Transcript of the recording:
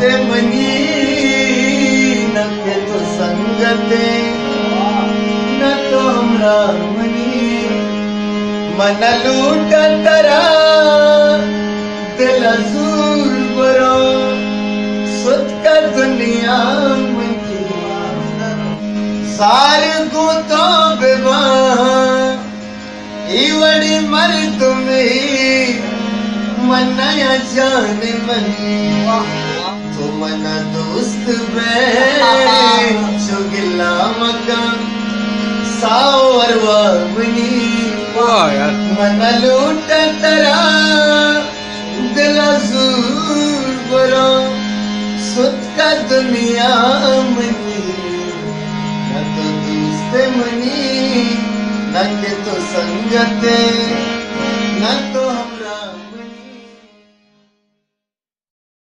दोस्ते मनी न के तो संगते न तो हमरा मनी मन लूट तरा दिल अजूर बरो सुत का दुनिया मनी सारे को तो बेबा इवड़ी मर तुम्हें मनाया जाने मनी तो मना दोस्त चुगिला मका सावरवा मनी मना लूट तरा दिल अजूर बरो सुत का दुनिया मनी न तो दोस्त मनी न के तो संगते